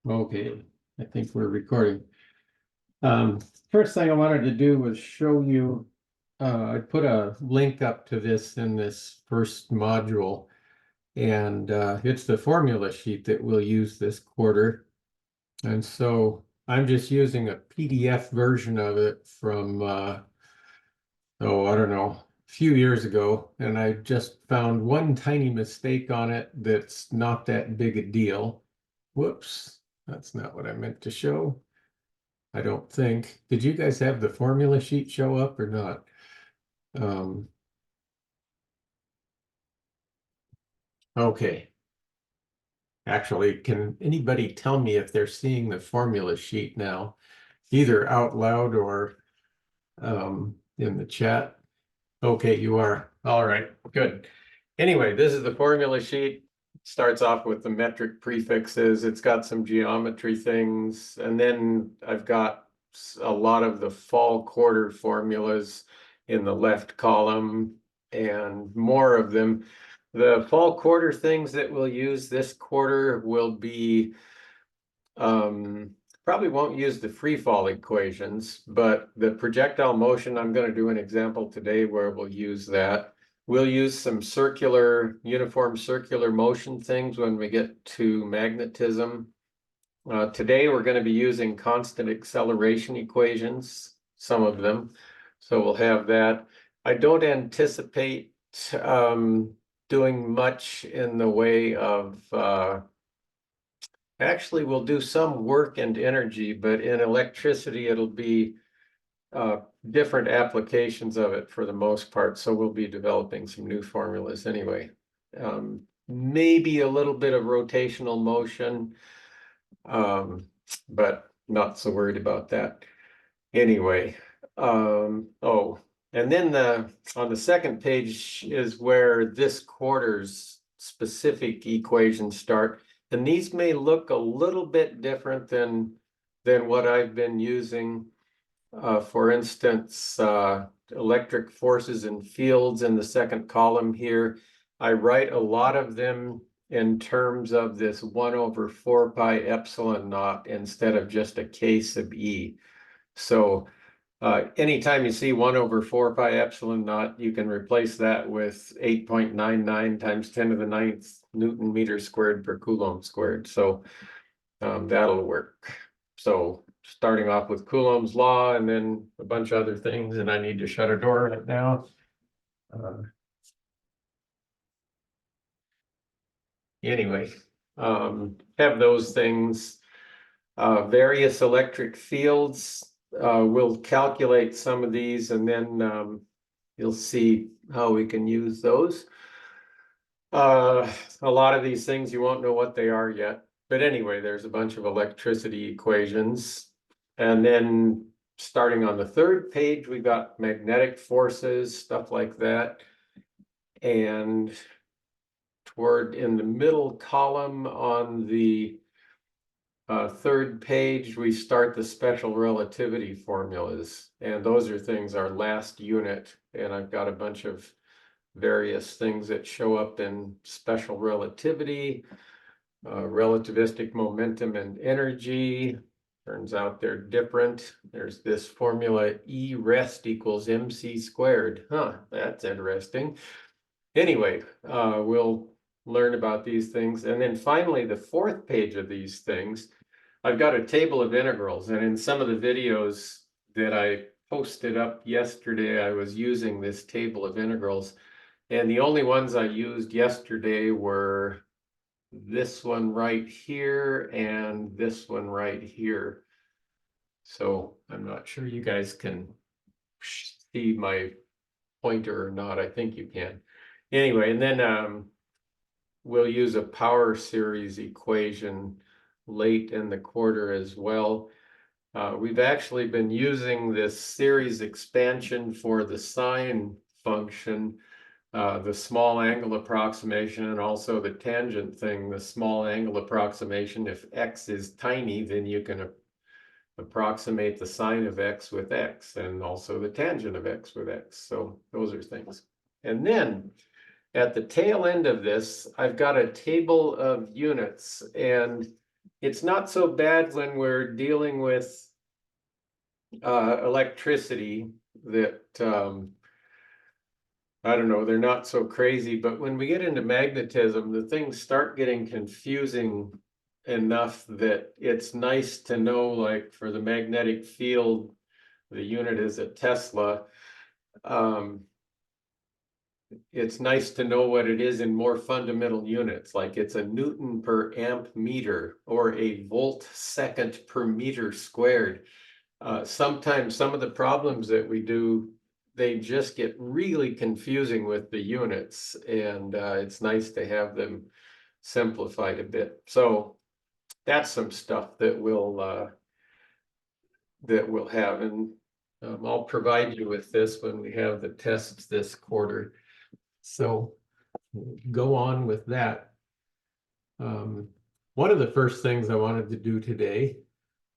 Okay, I think we're recording. First thing I wanted to do was show you, I put a link up to this in this first module, and it's the formula sheet that we'll use this quarter. And so I'm just using a PDF version of it from, oh, I don't know, a few years ago, and I just found one tiny mistake on it that's not that big a deal. Whoops, that's not what I meant to show. I don't think. Did you guys have the formula sheet show up or not? Okay. Actually, can anybody tell me if they're seeing the formula sheet now, either out loud or in the chat? Okay, you are. All right, good. Anyway, this is the formula sheet. Starts off with the metric prefixes. It's got some geometry things, and then I've got a lot of the fall quarter formulas in the left column and more of them. The fall quarter things that we'll use this quarter will be probably won't use the free fall equations, but the projectile motion, I'm going to do an example today where we'll use that. We'll use some uniform circular motion things when we get to magnetism. Today, we're going to be using constant acceleration equations, some of them. So we'll have that. I don't anticipate doing much in the way of actually, we'll do some work and energy, but in electricity, it'll be different applications of it for the most part. So we'll be developing some new formulas anyway. Maybe a little bit of rotational motion, but not so worried about that. Anyway, oh, and then on the second page is where this quarter's specific equations start. And these may look a little bit different than what I've been using. For instance, electric forces and fields in the second column here. I write a lot of them in terms of this 1/4 pi epsilon naught instead of just a k sub e. So anytime you see 1/4 pi epsilon naught, you can replace that with 8.99 times 10 to the 9th Newton meter squared per Coulomb squared. So that'll work. So starting off with Coulomb's law and then a bunch of other things, and I need to shut a door right now. Anyway, have those things. Various electric fields. We'll calculate some of these and then you'll see how we can use those. A lot of these things you won't know what they are yet. But anyway, there's a bunch of electricity equations. And then starting on the third page, we got magnetic forces, stuff like that. And toward in the middle column on the third page, we start the special relativity formulas. And those are things, our last unit. And I've got a bunch of various things that show up in special relativity, relativistic momentum and energy. Turns out they're different. There's this formula E rest equals mc squared. Huh, that's interesting. Anyway, we'll learn about these things. And then finally, the fourth page of these things, I've got a table of integrals. And in some of the videos that I posted up yesterday, I was using this table of integrals. And the only ones I used yesterday were this one right here and this one right here. So I'm not sure you guys can see my pointer or not. I think you can. Anyway, and then we'll use a power series equation late in the quarter as well. We've actually been using this series expansion for the sine function, the small angle approximation, and also the tangent thing, the small angle approximation. If x is tiny, then you can approximate the sine of x with x, and also the tangent of x with x. So those are things. And then at the tail end of this, I've got a table of units, and It's not so bad when we're dealing with electricity that I don't know, they're not so crazy, but when we get into magnetism, the things start getting confusing enough that it's nice to know, like for the magnetic field, the unit is a Tesla. It's nice to know what it is in more fundamental units, like it's a Newton per amp meter or a volt second per meter squared. Sometimes some of the problems that we do, they just get really confusing with the units, and it's nice to have them simplified a bit. So that's some stuff that we'll have, and I'll provide you with this when we have the tests this quarter. So go on with that. One of the first things I wanted to do today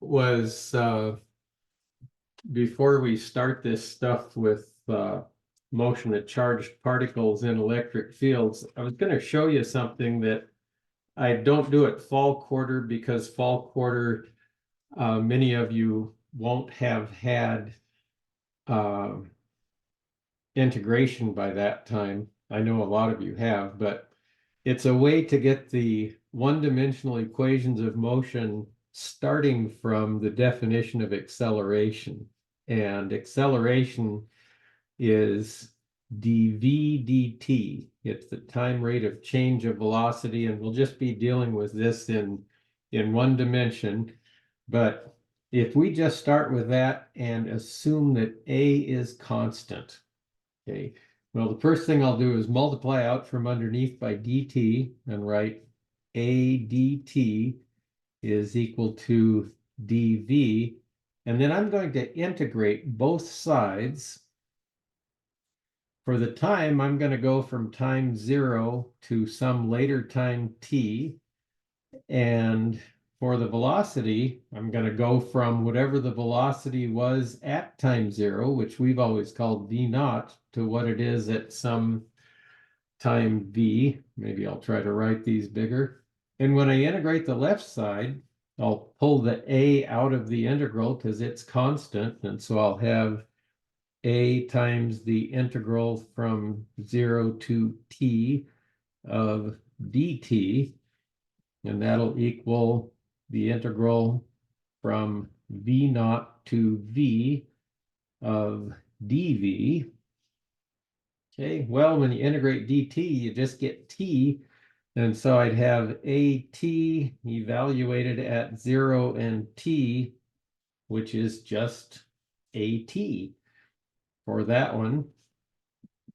was before we start this stuff with motion of charged particles in electric fields, I was going to show you something that I don't do at fall quarter because fall quarter, many of you won't have had integration by that time. I know a lot of you have, but it's a way to get the one-dimensional equations of motion starting from the definition of acceleration. And acceleration is dv dt. It's the time rate of change of velocity, and we'll just be dealing with this in one dimension. But if we just start with that and assume that a is constant, okay, well, the first thing I'll do is multiply out from underneath by dt and write a dt is equal to dv. And then I'm going to integrate both sides. For the time, I'm going to go from time 0 to some later time t. And for the velocity, I'm going to go from whatever the velocity was at time 0, which we've always called v naught, to what it is at some time v. Maybe I'll try to write these bigger. And when I integrate the left side, I'll pull the a out of the integral because it's constant. And so I'll have a times the integral from 0 to t of dt, and that'll equal the integral from v naught to v of dv. Okay, well, when you integrate dt, you just get t, and so I'd have at evaluated at 0 and t, which is just at for that one.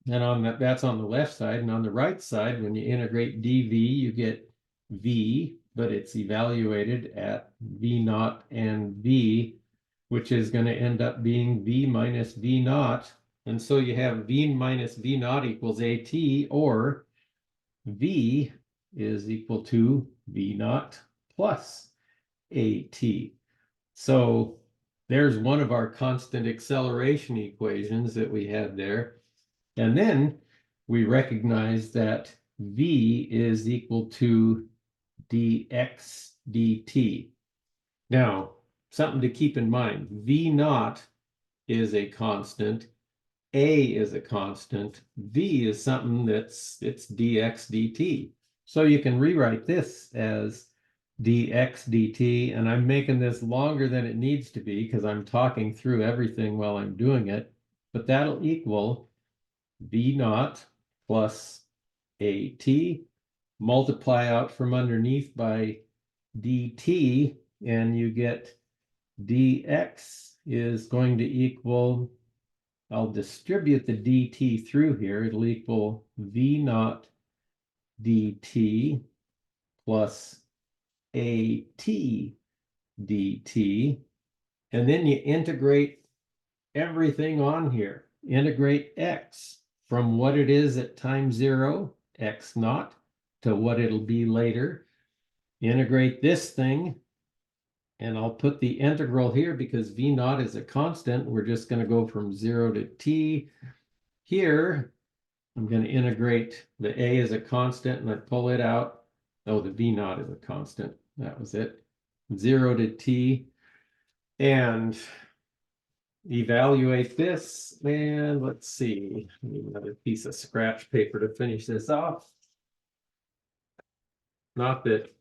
And on that's on the left side, and on the right side, when you integrate dv, you get v, but it's evaluated at v naught and v, which is going to end up being v minus v naught. And so you have v minus v naught equals at, or v is equal to v naught plus at. So there's one of our constant acceleration equations that we had there. And then we recognize that v is equal to dx dt. Now, something to keep in mind, v naught is a constant, a is a constant, v is something it's dx dt. So you can rewrite this as dx dt, and I'm making this longer than it needs to be because I'm talking through everything while I'm doing it, but that'll equal v naught plus at, multiply out from underneath by dt, and you get dx is going to equal, I'll distribute the dt through here, it'll equal v naught dt plus at dt, and then you integrate everything on here. Integrate x from what it is at time 0, x naught, to what it'll be later. Integrate this thing, and I'll put the integral here because v naught is a constant. We're just going to go from 0 to t. Here, I'm going to integrate the a as a constant, and I pull it out. Oh, the v naught is a constant. that was it, 0 to t, and evaluate this. And let's see, need another piece of scratch paper to finish this off. Not that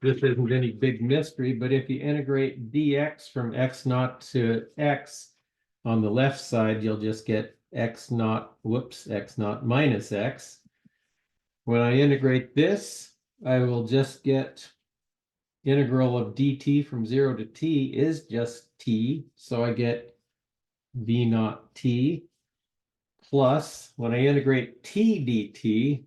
this isn't any big mystery, but if you integrate dx from x naught to x on the left side, you'll just get x naught, whoops, x naught minus x. When I integrate this, I will just get integral of dt from 0 to t is just t, so I get v naught t plus, when I integrate t dt,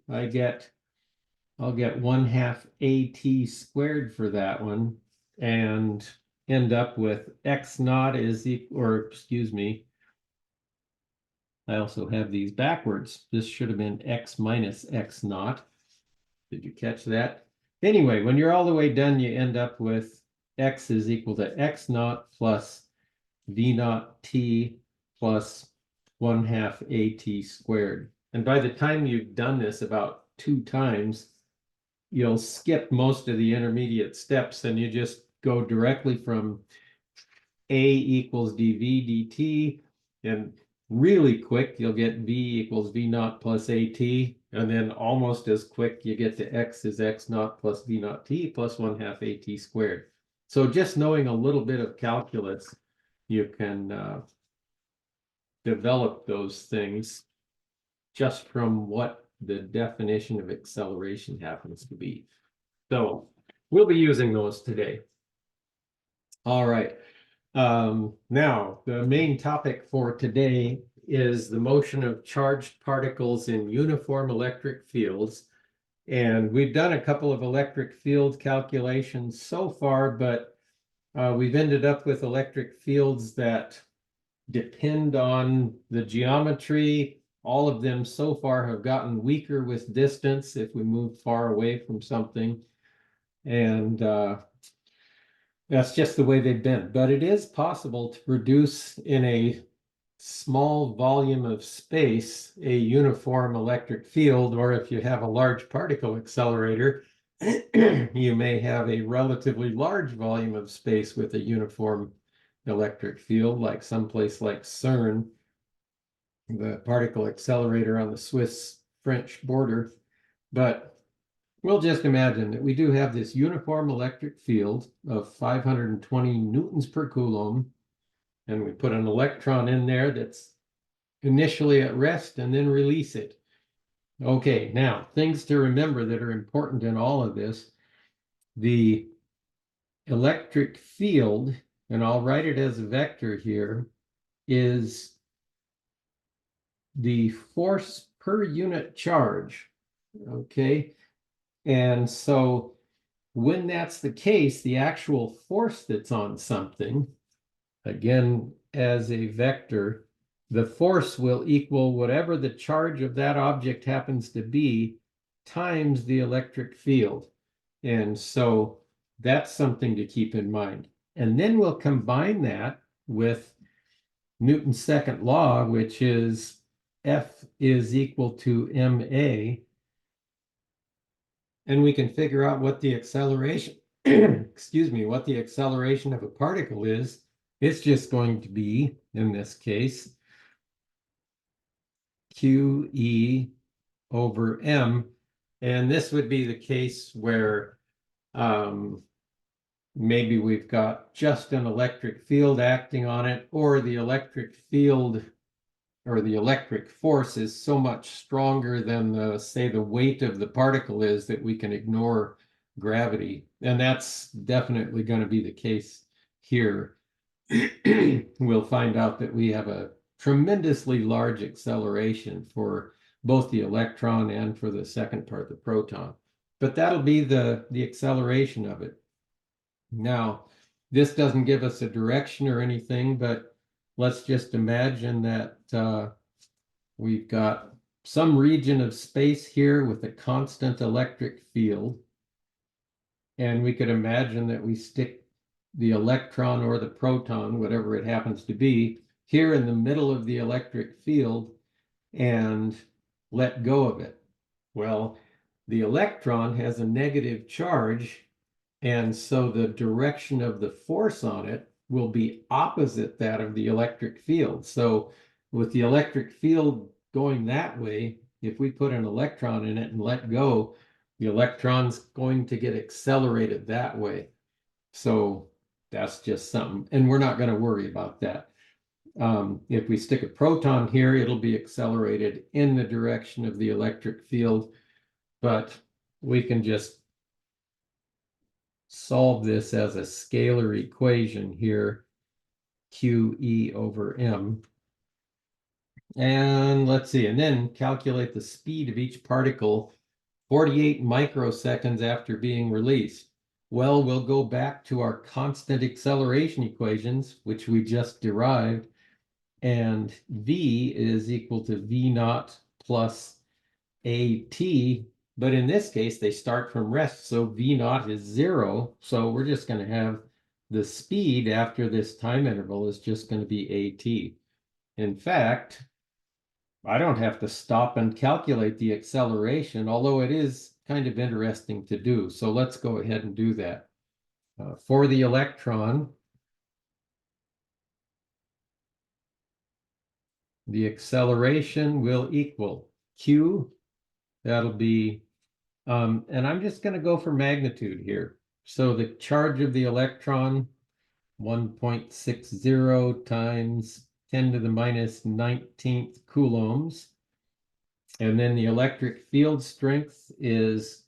I'll get 1/2 at squared for that one, and end up with x naught is equal, or excuse me, I also have these backwards. This should have been x minus x naught. Did you catch that? Anyway, when you're all the way done, you end up with x is equal to x naught plus v naught t plus 1/2 at squared. And by the time you've done this about 2 times, you'll skip most of the intermediate steps and you just go directly from a equals dv dt, and really quick you'll get v equals v naught plus at, and then almost as quick you get to x is x naught plus v naught t plus 1/2 at squared. So just knowing a little bit of calculus, you can develop those things just from what the definition of acceleration happens to be. So we'll be using those today. All right. Now, the main topic for today is the motion of charged particles in uniform electric fields. And we've done a couple of electric field calculations so far, but we've ended up with electric fields that depend on the geometry. All of them so far have gotten weaker with distance if we move far away from something. And that's just the way they've been. But it is possible to produce in a small volume of space a uniform electric field, or if you have a large particle accelerator, you may have a relatively large volume of space with a uniform electric field, like someplace like CERN, the particle accelerator on the Swiss-French border. But we'll just imagine that we do have this uniform electric field of 520 newtons per coulomb, and we put an electron in there that's initially at rest and then release it. Okay, now things to remember that are important in all of this. The electric field, and I'll write it as a vector here, is the force per unit charge. Okay, and so when that's the case, the actual force that's on something, again, as a vector, the force will equal whatever the charge of that object happens to be times the electric field. And so that's something to keep in mind. And then we'll combine that with Newton's second law, which is F is equal to ma. And we can figure out what the acceleration, excuse me, what the acceleration of a particle is. It's just going to be, in this case, QE over M. And this would be the case where maybe we've got just an electric field acting on it, or the electric field or the electric force is so much stronger than the, say, the weight of the particle is that we can ignore gravity. And that's definitely going to be the case here. We'll find out that we have a tremendously large acceleration for both the electron and for the second part, the proton. But that'll be the acceleration of it. Now, this doesn't give us a direction or anything, but let's just imagine that we've got some region of space here with a constant electric field. And we could imagine that we stick the electron or the proton, whatever it happens to be, here in the middle of the electric field and let go of it. Well, the electron has a negative charge, And so the direction of the force on it will be opposite that of the electric field. So with the electric field going that way, if we put an electron in it and let go, the electron's going to get accelerated that way. So that's just something, and we're not going to worry about that. If we stick a proton here, it'll be accelerated in the direction of the electric field, but we can just solve this as a scalar equation here, QE over M. And let's see, and then calculate the speed of each particle 48 microseconds after being released. Well, we'll go back to our constant acceleration equations, which we just derived, and V is equal to V naught plus AT, but in this case, they start from rest, so V naught is 0, so we're just going to have the speed after this time interval is just going to be AT. In fact, I don't have to stop and calculate the acceleration, although it is kind of interesting to do. So let's go ahead and do that. For the electron, the acceleration will equal Q. That'll be, and I'm just going to go for magnitude here. So the charge of the electron, 1.60 times 10 to the minus 19th coulombs. And then the electric field strength is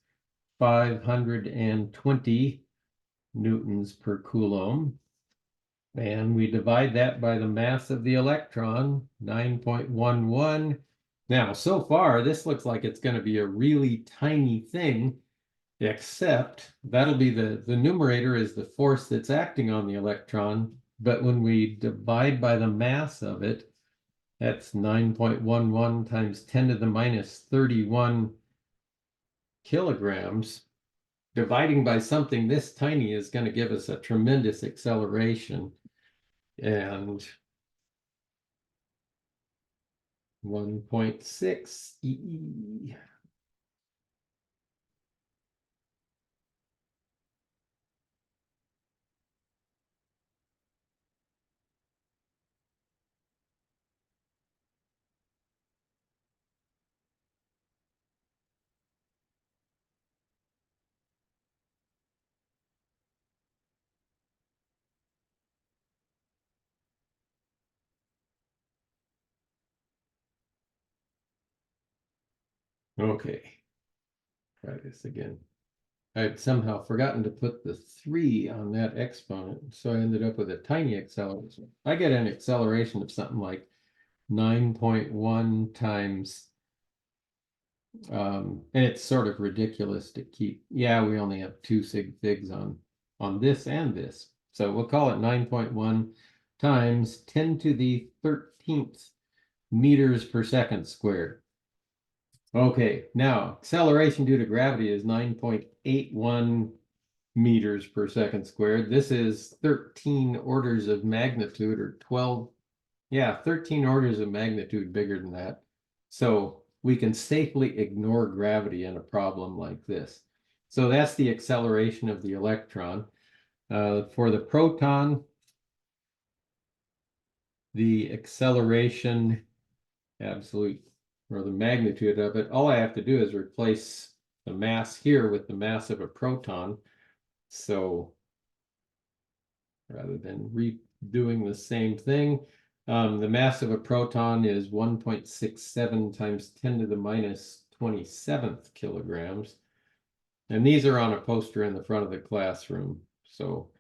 520 newtons per coulomb. And we divide that by the mass of the electron, 9.11. Now, so far, this looks like it's going to be a really tiny thing, except that'll be the numerator is the force that's acting on the electron. But when we divide by the mass of it, that's 9.11 times 10 to the minus 31 kilograms. Dividing by something this tiny is going to give us a tremendous acceleration. And 1.6 E. Okay, try this again. I'd somehow forgotten to put the 3 on that exponent, so I ended up with a tiny acceleration. I get an acceleration of something like 9.1 times, and it's sort of ridiculous to keep, yeah, we only have 2 sig figs on this and this. So we'll call it 9.1 times 10 to the 13th meters per second squared. Okay, now acceleration due to gravity is 9.81 meters per second squared. This is 13 orders of magnitude, or 12, yeah, 13 orders of magnitude bigger than that. So we can safely ignore gravity in a problem like this. So that's the acceleration of the electron. For the proton, the acceleration, absolute, or the magnitude of it, all I have to do is replace the mass here with the mass of a proton. So rather than redoing the same thing, the mass of a proton is 1.67 times 10 to the minus 27th kilograms. And these are on a poster in the front of the classroom. So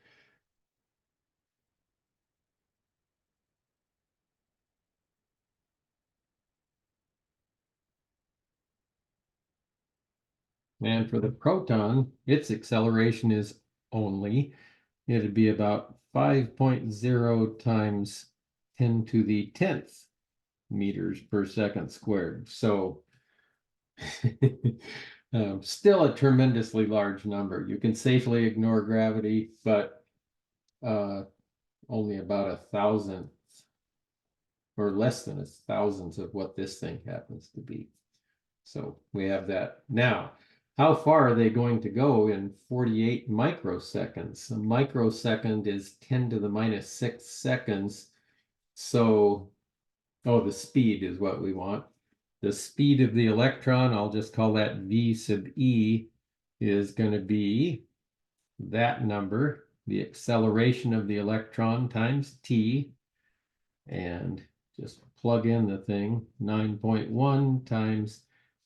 and for the proton, its acceleration is only, it'd be about 5.0 times 10 to the 10th meters per second squared. So still a tremendously large number. You can safely ignore gravity, but only about 1,000th or less than 1,000th of what this thing happens to be. So we have that. Now, how far are they going to go in 48 microseconds? A microsecond is 10 to the minus 6 seconds. So, oh, the speed is what we want. The speed of the electron, I'll just call that V sub E, is going to be that number, the acceleration of the electron times T, and just plug in the thing, 9.1 times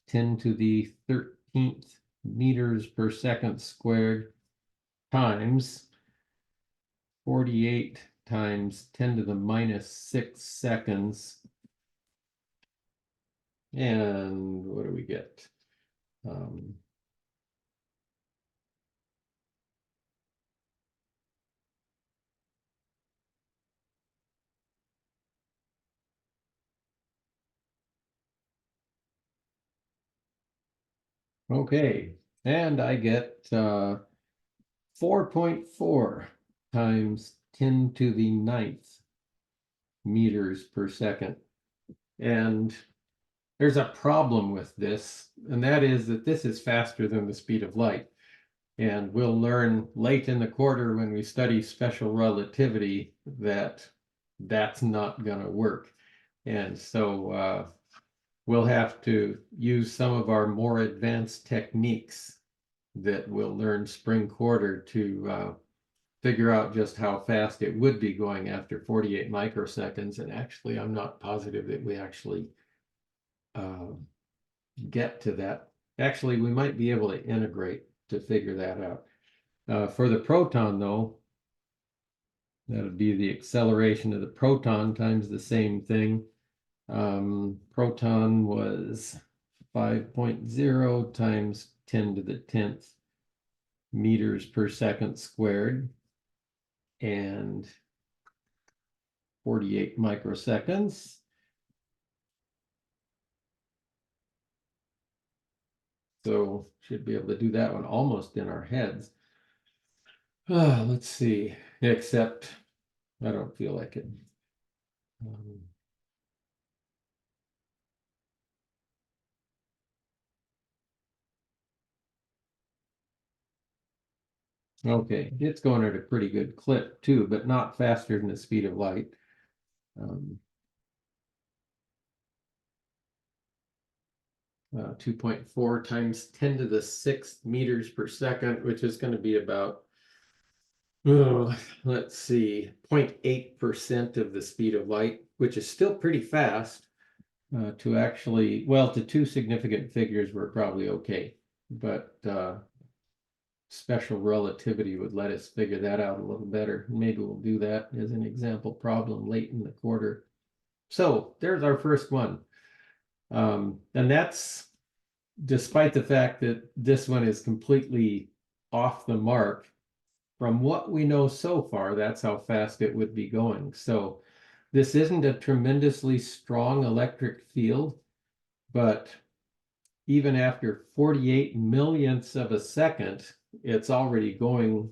10 to the 13th meters per second squared times 48 times 10 to the minus 6 seconds. And what do we get? Okay, and I get 4.4 times 10 to the 9th meters per second. And there's a problem with this, and that is that this is faster than the speed of light. And we'll learn late in the quarter when we study special relativity that that's not going to work. And so we'll have to use some of our more advanced techniques that we'll learn spring quarter to figure out just how fast it would be going after 48 microseconds. And actually, I'm not positive that we actually get to that. Actually, we might be able to integrate to figure that out. For the proton, though, that would be the acceleration of the proton times the same thing. Proton was 5.0 times 10 to the 10th meters per second squared, and 48 microseconds. So should be able to do that one almost in our heads. Let's see, except I don't feel like it. Okay, it's going at a pretty good clip too, but not faster than the speed of light. 2.4 times 10 to the 6th meters per second, which is going to be about, let's see, 0.8% of the speed of light, which is still pretty fast. To actually, well, to two significant figures, we're probably okay, but special relativity would let us figure that out a little better. Maybe we'll do that as an example problem late in the quarter. So there's our first one. And that's despite the fact that this one is completely off the mark. From what we know so far, that's how fast it would be going. So this isn't a tremendously strong electric field, but even after 48 millionths of a second, it's already going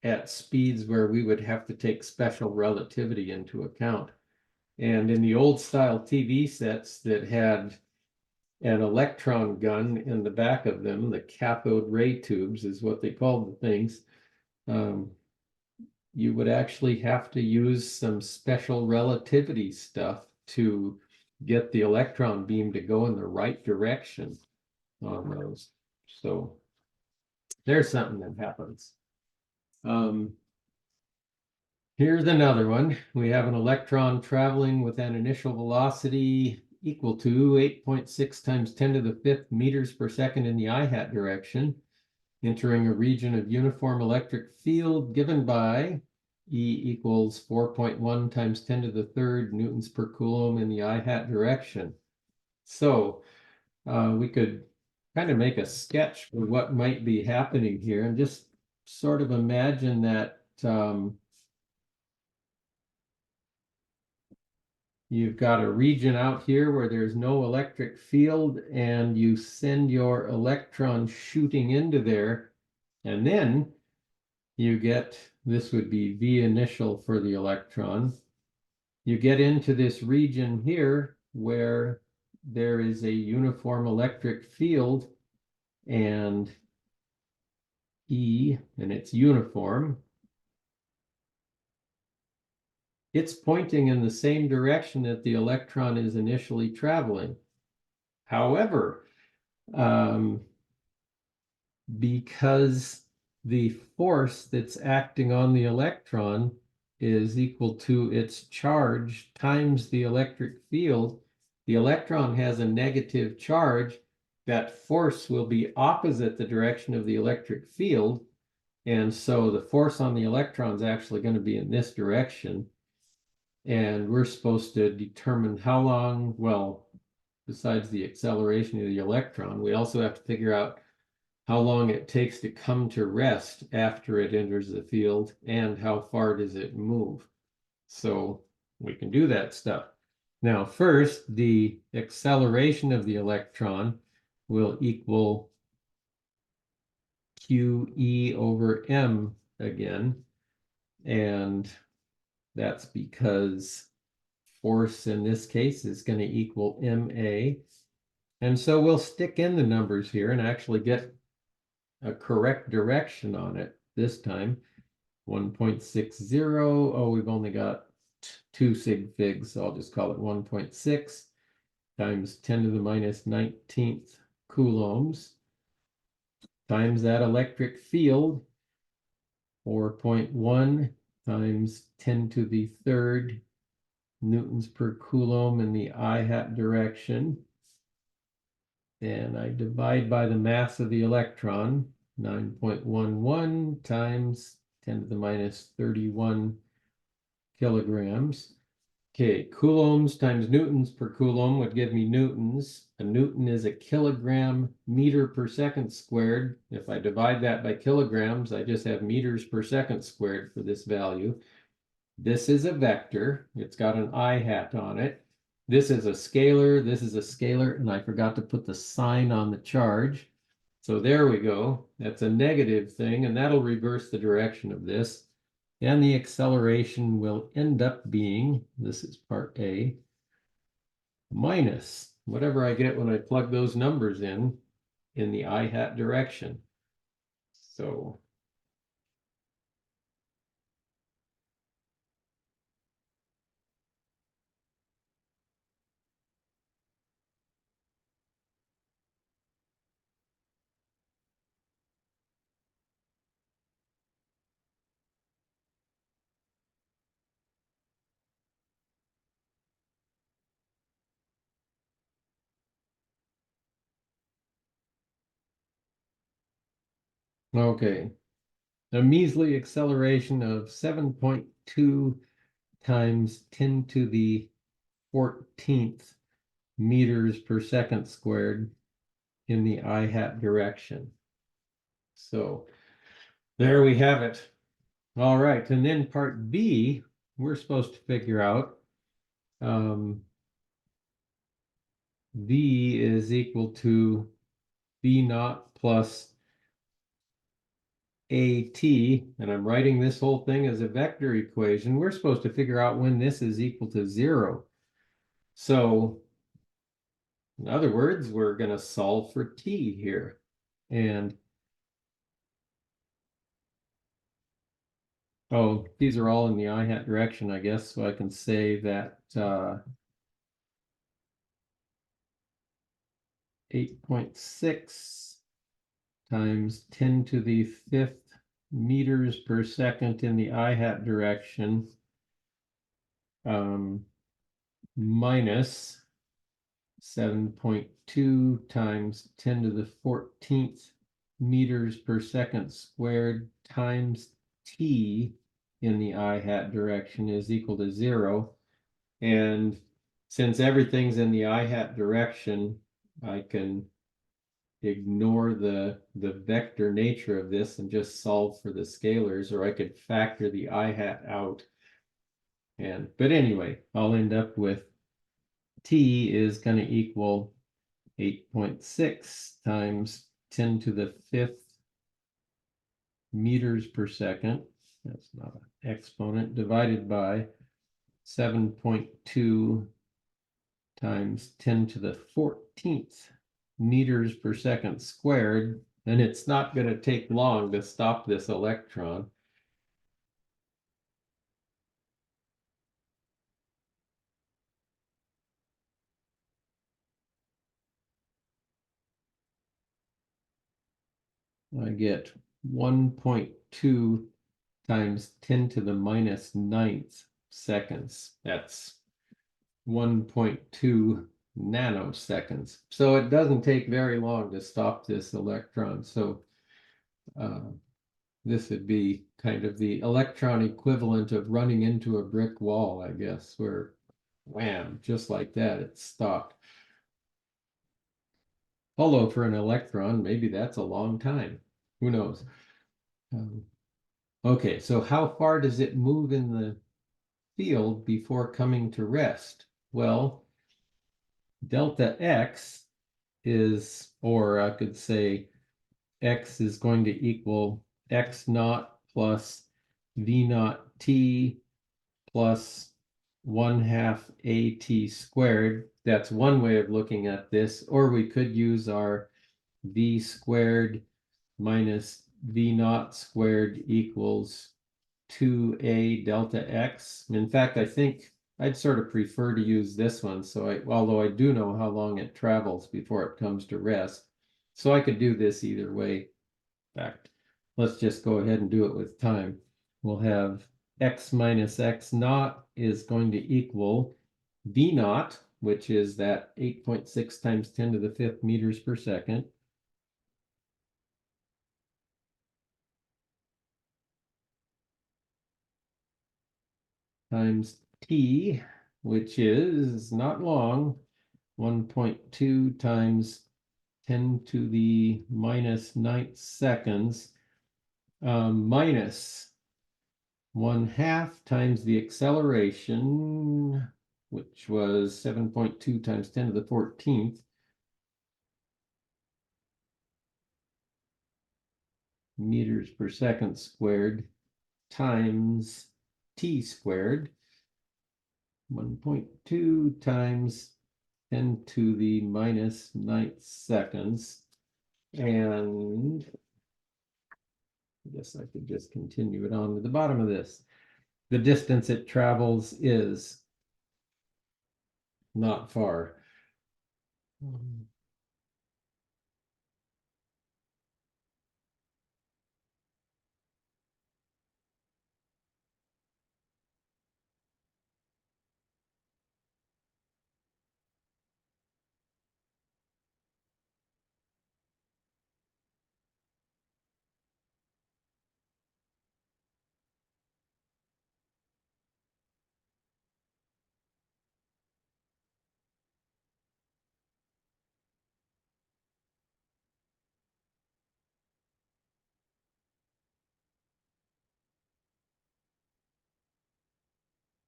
at speeds where we would have to take special relativity into account. And in the old style TV sets that had an electron gun in the back of them, the cathode ray tubes is what they called the things, you would actually have to use some special relativity stuff to get the electron beam to go in the right direction on those. So there's something that happens. Here's another one. We have an electron traveling with an initial velocity equal to 8.6 times 10 to the 5th meters per second in the i-hat direction, entering a region of uniform electric field given by E equals 4.1 times 10 to the 3rd newtons per coulomb in the i-hat direction. So we could kind of make a sketch for what might be happening here and just sort of imagine that you've got a region out here where there's no electric field, and you send your electron shooting into there, and then you get, this would be V initial for the electron. You get into this region here where there is a uniform electric field, and E, and it's uniform. It's pointing in the same direction that the electron is initially traveling. However, because the force that's acting on the electron is equal to its charge times the electric field, the electron has a negative charge. That force will be opposite the direction of the electric field. And so the force on the electron is actually going to be in this direction. And we're supposed to determine how long, well, besides the acceleration of the electron, we also have to figure out how long it takes to come to rest after it enters the field and how far does it move. So we can do that stuff. Now, first, the acceleration of the electron will equal QE over M again. And that's because force in this case is going to equal MA. And so we'll stick in the numbers here and actually get a correct direction on it this time. 1.60. Oh, we've only got 2 sig figs, so I'll just call it 1.6 times 10 to the minus 19th coulombs times that electric field, 4.1 times 10 to the third newtons per coulomb in the I hat direction. And I divide by the mass of the electron, 9.11 times 10 to the minus 31 kilograms. Okay, coulombs times newtons per coulomb would give me newtons. A newton is a kilogram meter per second squared. If I divide that by kilograms, I just have meters per second squared for this value. This is a vector. It's got an I hat on it. This is a scalar, this is a scalar, and I forgot to put the sign on the charge. So there we go. That's a negative thing, and that'll reverse the direction of this. And the acceleration will end up being, this is part A, minus whatever I get when I plug those numbers in the I hat direction. So okay, a measly acceleration of 7.2 times 10 to the 14th meters per second squared in the I hat direction. So there we have it. All right, and then part B, we're supposed to figure out V is equal to B naught plus AT, and I'm writing this whole thing as a vector equation. We're supposed to figure out when this is equal to 0. So in other words, we're going to solve for T here. And oh, these are all in the I hat direction, I guess, so I can say that 8.6 times 10 to the 5th meters per second in the I hat direction minus 7.2 times 10 to the 14th meters per second squared times T in the I hat direction is equal to 0. And since everything's in the I hat direction, I can ignore the vector nature of this and just solve for the scalars, or I could factor the I hat out. But anyway, I'll end up with T is going to equal 8.6 times 10 to the 5th meters per second. That's not an exponent, divided by 7.2 times 10 to the 14th meters per second squared, and it's not going to take long to stop this electron. I get 1.2 times 10 to the minus ninth seconds. That's 1.2 nanoseconds. So it doesn't take very long to stop this electron. So this would be kind of the electron equivalent of running into a brick wall, I guess, where wham, just like that, it stopped. Although for an electron, maybe that's a long time. Who knows? Okay, so how far does it move in the field before coming to rest? Well, delta x is, or I could say x is going to equal x naught plus v naught t plus 1/2 at squared. That's one way of looking at this, or we could use our v squared minus v naught squared equals 2a delta x. In fact, I think I'd sort of prefer to use this one. So although I do know how long it travels before it comes to rest, so I could do this either way. In fact, let's just go ahead and do it with time. We'll have x minus x naught is going to equal v naught, which is that 8.6 times 10 to the 5th meters per second, times t, which is not long, 1.2 times 10 to the minus 9th seconds, minus 1/2 times the acceleration, which was 7.2 times 10 to the 14th, meters per second squared, times t squared, 1.2 times 10 to the minus 9th seconds. And I guess I could just continue it on to the bottom of this. The distance it travels is not far.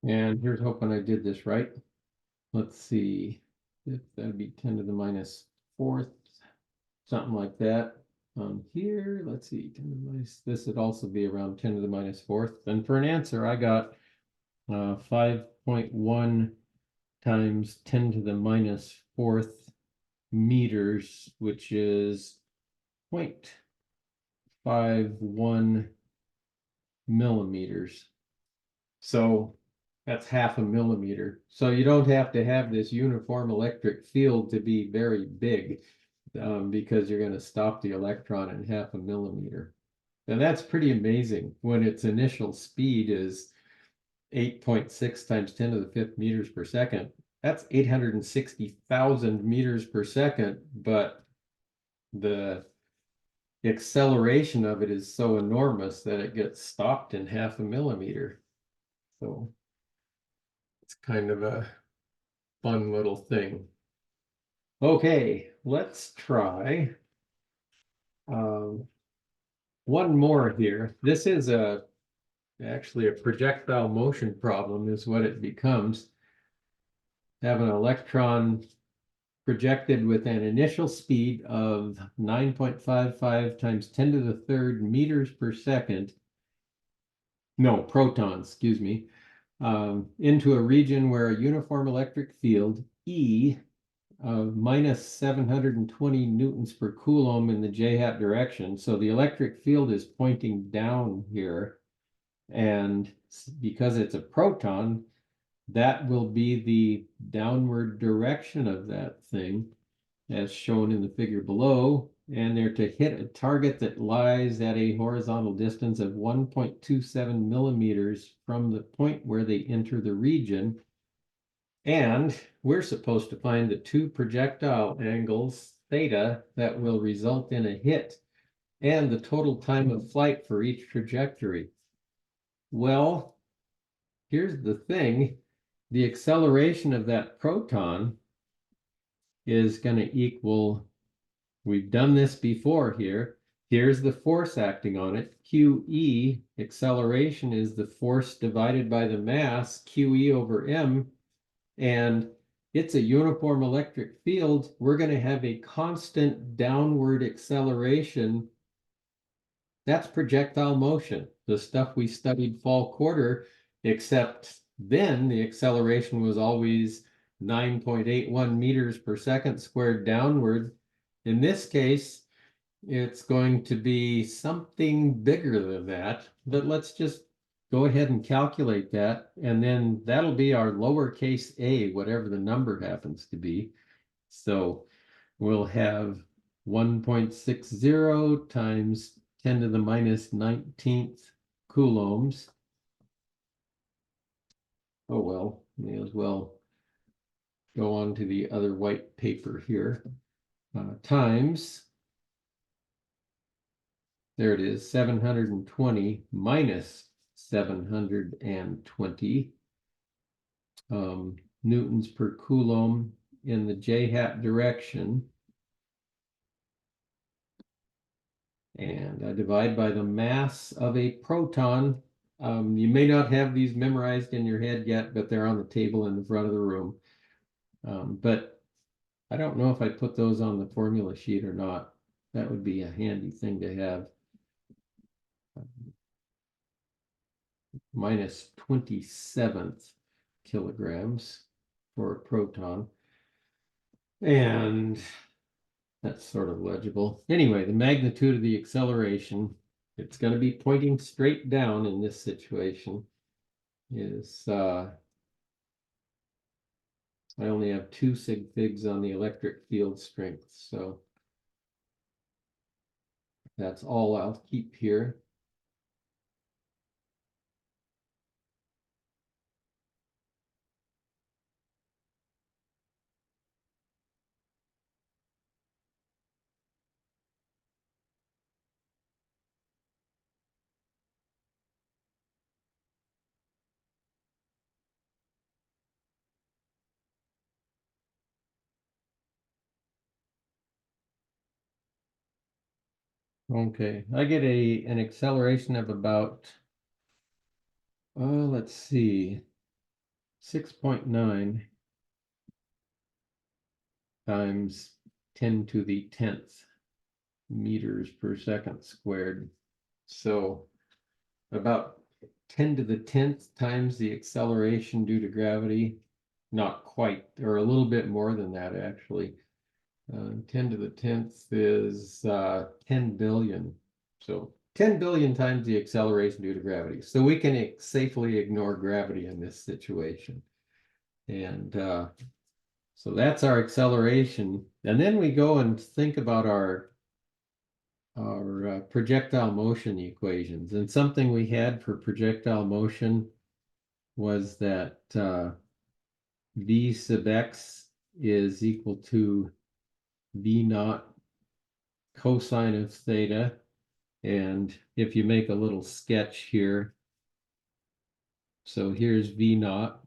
And here's hoping I did this right. Let's see, if that'd be 10 to the minus 4th, something like that. Here, let's see, 10 to the minus, this would also be around 10 to the minus 4th. And for an answer, I got 5.1 times 10 to the minus 4th meters, which is 0.51 millimeters. So that's 1/2 millimeter. So you don't have to have this uniform electric field to be very big, because you're going to stop the electron in 1/2 millimeter. And that's pretty amazing when its initial speed is 8.6 times 10 to the 5th meters per second. That's 860,000 meters per second, but the acceleration of it is so enormous that it gets stopped in 1/2 millimeter. So it's kind of a fun little thing. Okay, let's try one more here. This is actually a projectile motion problem is what it becomes. Have an electron projected with an initial speed of 9.55 times 10 to the 3rd meters per second. No, protons, excuse me. Into a region where a uniform electric field, E, minus 720 newtons per coulomb in the j-hat direction. So the electric field is pointing down here. And because it's a proton, that will be the downward direction of that thing, as shown in the figure below. And they're to hit a target that lies at a horizontal distance of 1.27 millimeters from the point where they enter the region. And we're supposed to find the two projectile angles, theta, that will result in a hit, and the total time of flight for each trajectory. Well, here's the thing. The acceleration of that proton is going to equal, we've done this before here. Here's the force acting on it. QE, acceleration, is the force divided by the mass, QE over m. And it's a uniform electric field. We're going to have a constant downward acceleration. That's projectile motion, the stuff we studied fall quarter, except then the acceleration was always 9.81 meters per second squared downward. In this case, it's going to be something bigger than that, but let's just go ahead and calculate that, and then that'll be our lowercase a, whatever the number happens to be. So we'll have 1.60 times 10 to the minus 19th coulombs. Oh well, may as well go on to the other white paper here. Times, there it is, 720 minus 720 newtons per coulomb in the j-hat direction. And I divide by the mass of a proton. You may not have these memorized in your head yet, but they're on the table in the front of the room. But I don't know if I put those on the formula sheet or not. That would be a handy thing to have. Minus 27th kilograms for a proton. And that's sort of legible. Anyway, the magnitude of the acceleration, it's going to be pointing straight down in this situation, is I only have 2 sig figs on the electric field strength, so that's all I'll keep here. Okay, I get an acceleration of about, let's see, 6.9 times 10 to the 10th meters per second squared. So about 10 to the 10th times the acceleration due to gravity. Not quite, or a little bit more than that, actually. 10 to the 10th is 10 billion. So 10 billion times the acceleration due to gravity. So we can safely ignore gravity in this situation. And so that's our acceleration. And then we go and think about our projectile motion equations. And something we had for projectile motion was that v sub x is equal to v naught cosine of theta. And if you make a little sketch here, so here's v naught,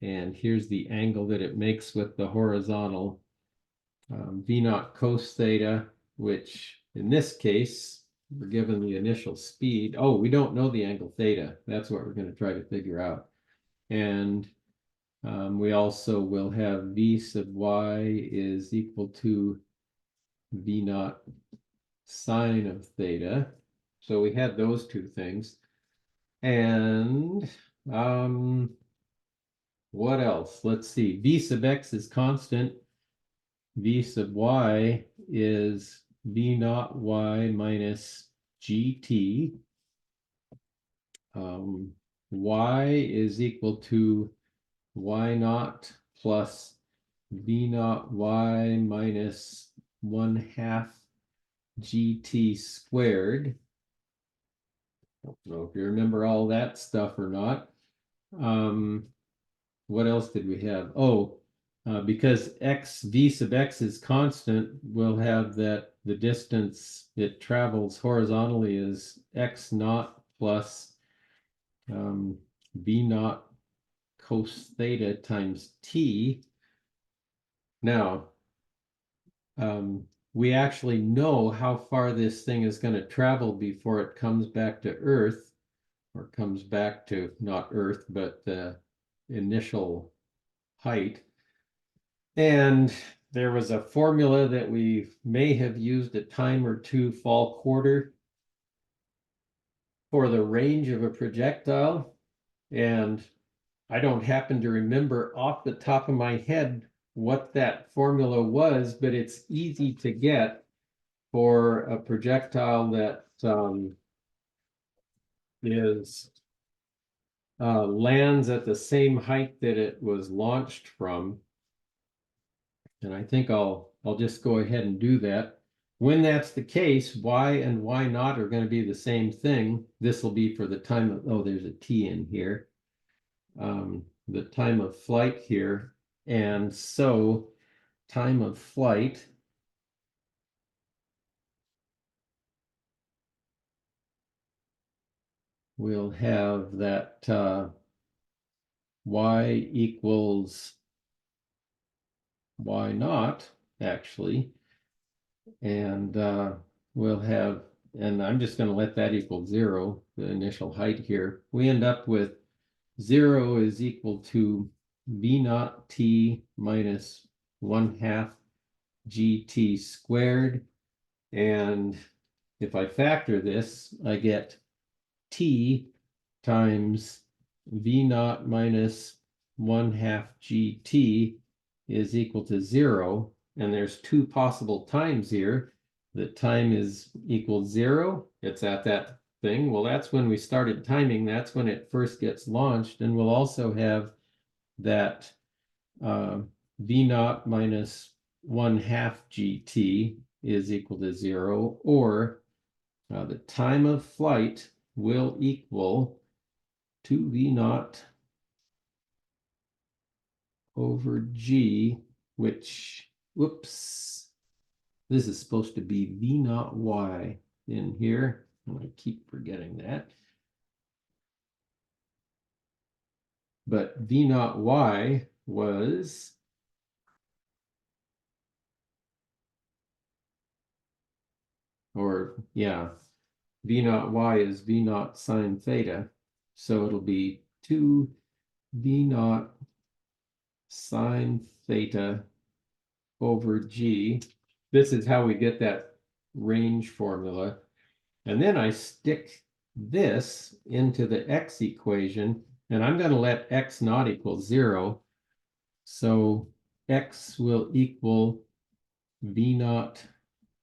and here's the angle that it makes with the horizontal, v naught cos theta, which in this case, we're given the initial speed. Oh, we don't know the angle theta. That's what we're going to try to figure out. And we also will have v sub y is equal to v naught sine of theta. So we had those two things. And what else? Let's see. V sub x is constant. V sub y is V naught y minus GT. Y is equal to y naught plus V naught y minus 1/2 GT squared. I don't know if you remember all that stuff or not. What else did we have? Oh, because v sub x is constant, we'll have that the distance it travels horizontally is x naught plus v naught cos theta times t. Now, we actually know how far this thing is going to travel before it comes back to Earth, or comes back to not Earth, but the initial height. And there was a formula that we may have used a time or two fall quarter for the range of a projectile. And I don't happen to remember off the top of my head what that formula was, but it's easy to get for a projectile that is lands at the same height that it was launched from. And I think I'll just go ahead and do that. When that's the case, y and y naught are going to be the same thing. This will be for the time of, oh, there's a t in here. The time of flight here. And so time of flight we'll have that y equals y naught, actually. And we'll have, and I'm just going to let that equal 0, the initial height here. We end up with 0 is equal to v naught t minus 1/2 gt squared. And if I factor this, I get t times v naught minus 1/2 gt is equal to 0. And there's two possible times here. The time is equal 0. It's at that thing. Well, that's when we started timing. That's when it first gets launched. And we'll also have that v naught minus 1/2 gt is equal to 0, or the time of flight will equal 2v naught over g, which, whoops, this is supposed to be v naught y in here. I keep forgetting that. But v naught y was v naught y is v naught sine theta. So it'll be 2 v naught sine theta over g. This is how we get that range formula. And then I stick this into the x equation, and I'm going to let x not equal 0. So x will equal v naught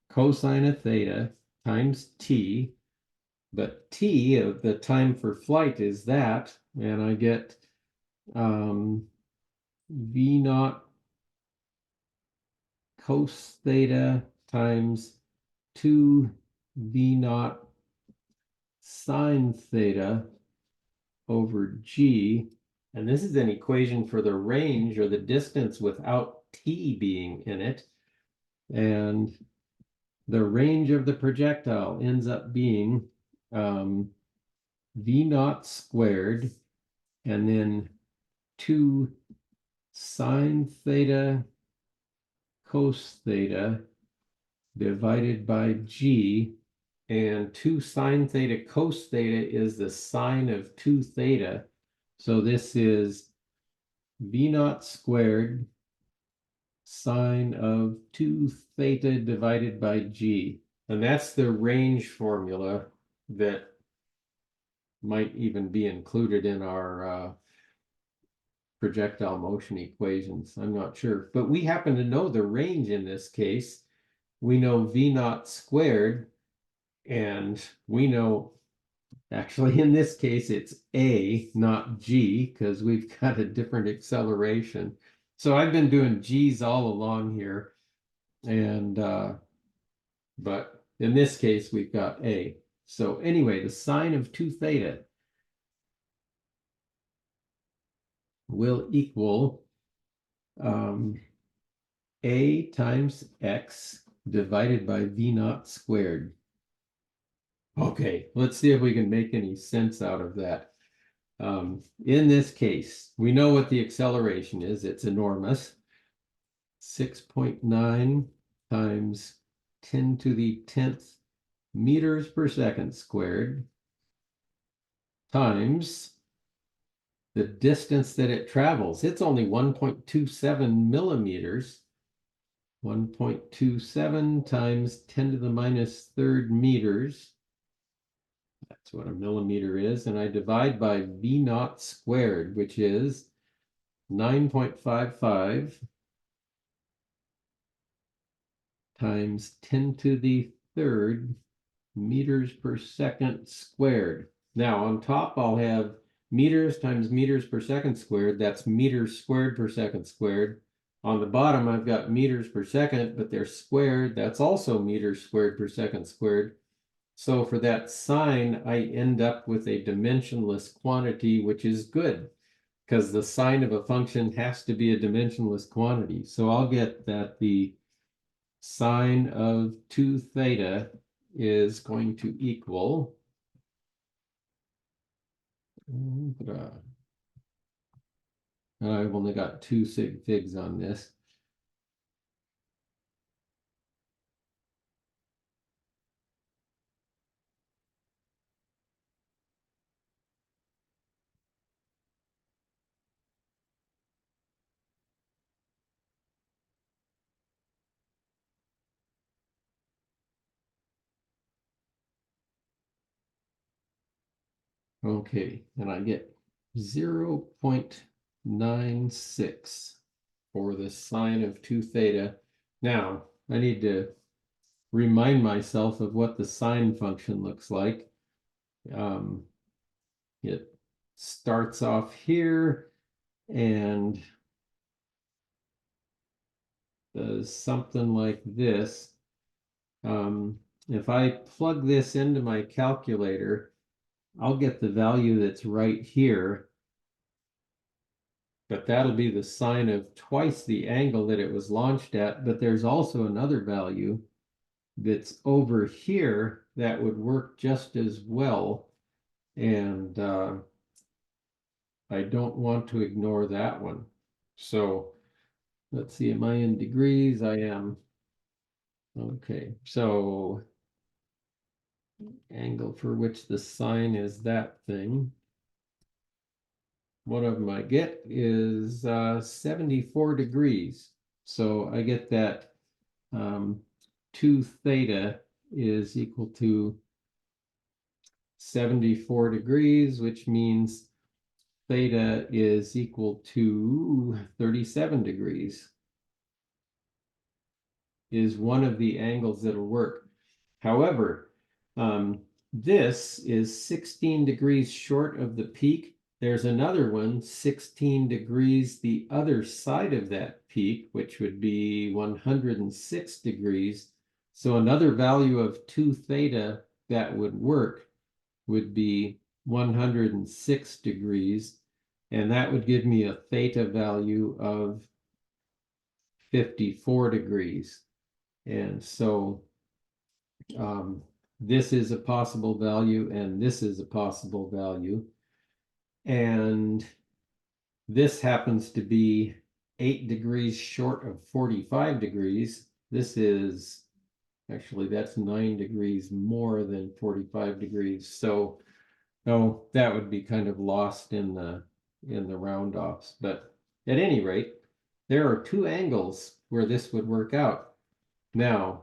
cosine of theta times t, but t of the time for flight is that, and I get v naught cos theta times 2 v naught sine theta over g. And this is an equation for the range or the distance without t being in it. And the range of the projectile ends up being v naught squared and then 2 sine theta cos theta divided by g, and 2 sine theta cos theta is the sine of 2 theta. So this is v naught squared sine of 2 theta divided by g. And that's the range formula that might even be included in our projectile motion equations. I'm not sure, but we happen to know the range in this case. We know V naught squared, and we know, actually in this case, it's A, not G, because we've got a different acceleration. So I've been doing G's all along here, and but in this case, we've got A. So anyway, the sine of 2 theta will equal A times X divided by V naught squared. Okay, let's see if we can make any sense out of that. In this case, we know what the acceleration is. It's enormous. 6.9 times 10 to the 10th meters per second squared times the distance that it travels. It's only 1.27 millimeters. 1.27 times 10 to the minus third meters. That's what a millimeter is. And I divide by V naught squared, which is 9.55 times 10 to the third meters per second squared. Now on top, I'll have meters times meters per second squared. That's meters squared per second squared. On the bottom, I've got meters per second, but they're squared. That's also meters squared per second squared. So for that sine, I end up with a dimensionless quantity, which is good, because the sine of a function has to be a dimensionless quantity. So I'll get that the sine of 2 theta is going to equal I've only got 2 sig figs on this. Okay, and I get 0.96 for the sine of 2 theta. Now, I need to remind myself of what the sine function looks like. It starts off here and does something like this. If I plug this into my calculator, I'll get the value that's right here, but that'll be the sine of twice the angle that it was launched at. But there's also another value that's over here that would work just as well. And I don't want to ignore that one. So let's see, am I in degrees? I am. Okay, so angle for which the sine is that thing. One of them I get is 74 degrees. So I get that 2 theta is equal to 74 degrees, which means theta is equal to 37 degrees. Is one of the angles that'll work. However, this is 16 degrees short of the peak. There's another one 16 degrees the other side of that peak, which would be 106 degrees. So another value of 2 theta that would work would be 106 degrees. And that would give me a theta value of 54 degrees. And so this is a possible value, and this is a possible value. And this happens to be 8 degrees short of 45 degrees. This is actually, that's 9 degrees more than 45 degrees. So no, that would be kind of lost in the round offs. But at any rate, there are 2 angles where this would work out. Now,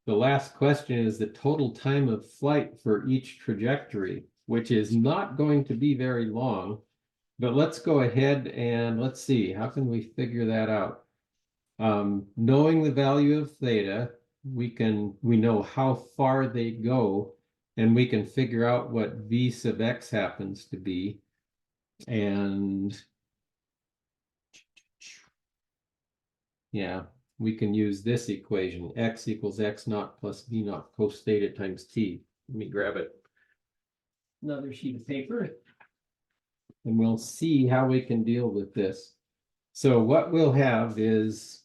the last question is the total time of flight for each trajectory. which is not going to be very long. But let's go ahead and let's see, how can we figure that out? Knowing the value of theta, we know how far they go, and we can figure out what v sub x happens to be. And yeah, we can use this equation, x equals x naught plus v naught cos theta times t. Let me grab it. Another sheet of paper. And we'll see how we can deal with this. So what we'll have is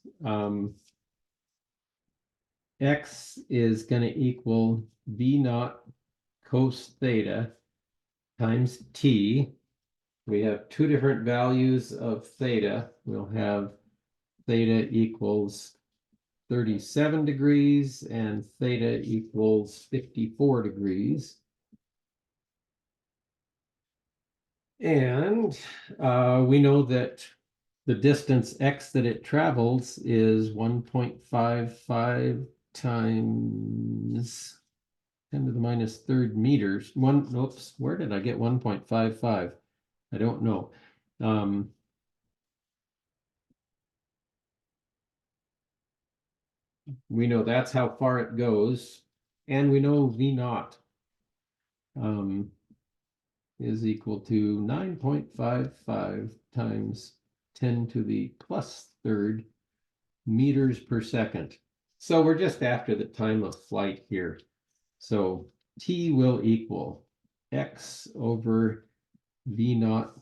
x is going to equal v naught cos theta times t. We have two different values of theta. We'll have theta equals 37 degrees and theta equals 54 degrees. And we know that the distance x that it travels is 1.55 times 10 to the minus third meters. Oops, where did I get 1.55? I don't know. We know that's how far it goes, and we know v naught is equal to 9.55 times 10 to the plus third meters per second. So we're just after the time of flight here. So t will equal x over v naught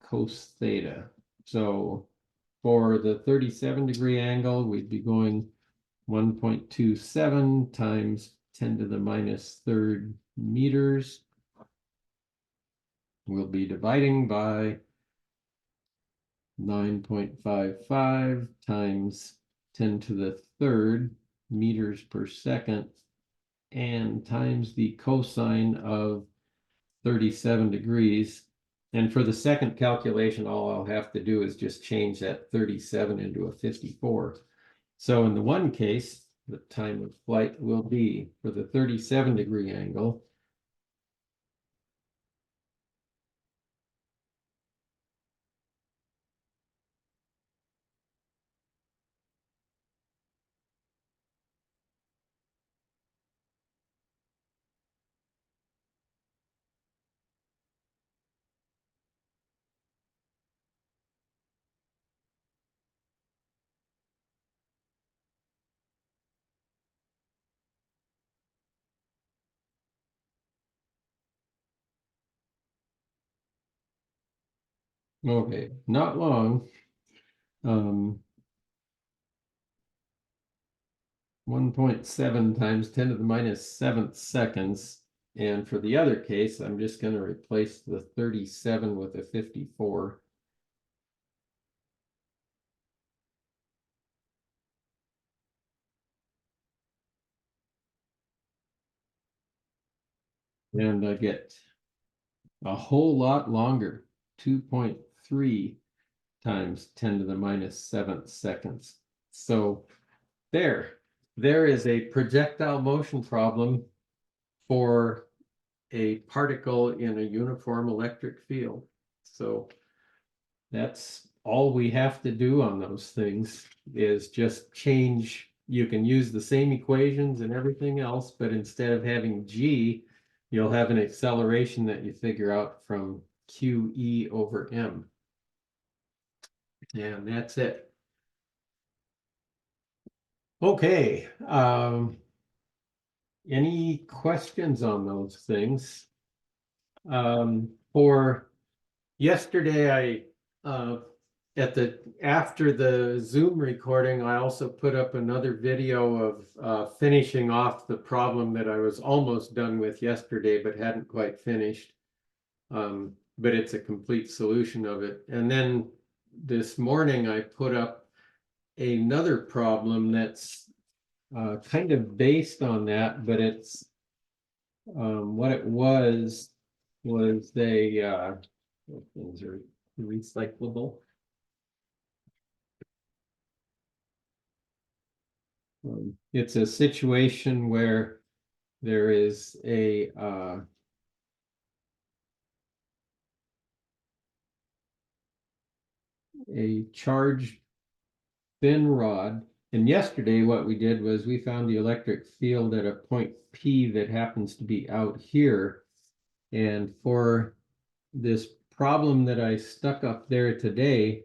cos theta. So for the 37-degree angle, we'd be going 1.27 times 10 to the minus third meters. We'll be dividing by 9.55 times 10 to the third meters per second and times the cosine of 37 degrees. And for the second calculation, all I'll have to do is just change that 37 into a 54. So in the one case, the time of flight will be, for the 37-degree angle, okay, not long. 1.7 times 10 to the minus 7th seconds. And for the other case, I'm just going to replace the 37 with a 54. And I get a whole lot longer, 2.3 times 10 to the minus 7th seconds. So there is a projectile motion problem for a particle in a uniform electric field. So that's all we have to do on those things, is just change. You can use the same equations and everything else, but instead of having g, you'll have an acceleration that you figure out from QE over m. And that's it. Okay. Any questions on those things? For yesterday, after the Zoom recording, I also put up another video of finishing off the problem that I was almost done with yesterday, but hadn't quite finished. But it's a complete solution of it. And then this morning, I put up another problem that's kind of based on that, but it's what it was they things are recyclable. It's a situation where there is a a charged thin rod. And yesterday what we did was we found the electric field at a point P that happens to be out here. And for this problem that I stuck up there today,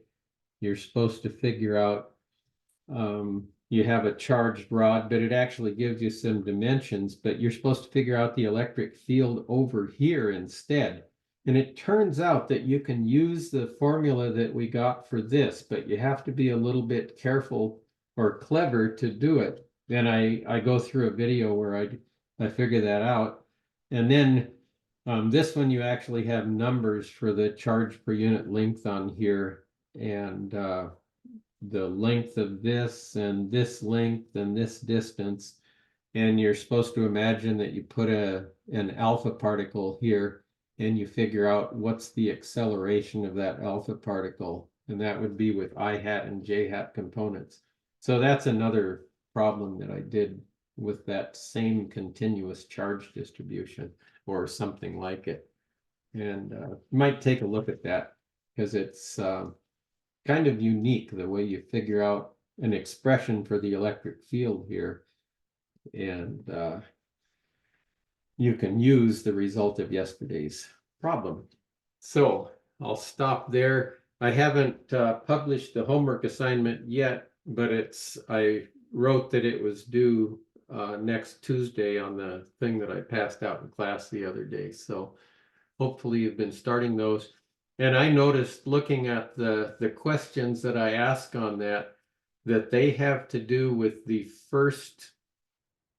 you're supposed to figure out, you have a charged rod, but it actually gives you some dimensions, but you're supposed to figure out the electric field over here instead. And it turns out that you can use the formula that we got for this, but you have to be a little bit careful or clever to do it. And I go through a video where I figure that out. And then this one, you actually have numbers for the charge per unit length on here, and the length of this and this length and this distance. And you're supposed to imagine that you put an alpha particle here and you figure out what's the acceleration of that alpha particle. And that would be with I hat and J hat components. So that's another problem that I did with that same continuous charge distribution or something like it. And you might take a look at that because it's kind of unique the way you figure out an expression for the electric field here. And you can use the result of yesterday's problem. So I'll stop there. I haven't published the homework assignment yet, but I wrote that it was due next Tuesday on the thing that I passed out in class the other day. So hopefully you've been starting those. And I noticed looking at the questions that I ask on that they have to do with the first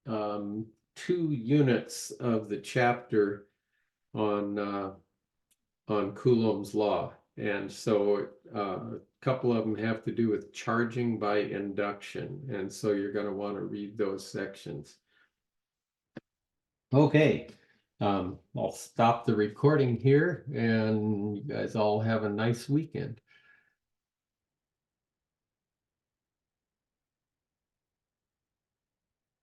2 units of the chapter on Coulomb's law. And so a couple of them have to do with charging by induction. And so you're going to want to read those sections. Okay. I'll stop the recording here and you guys all have a nice weekend.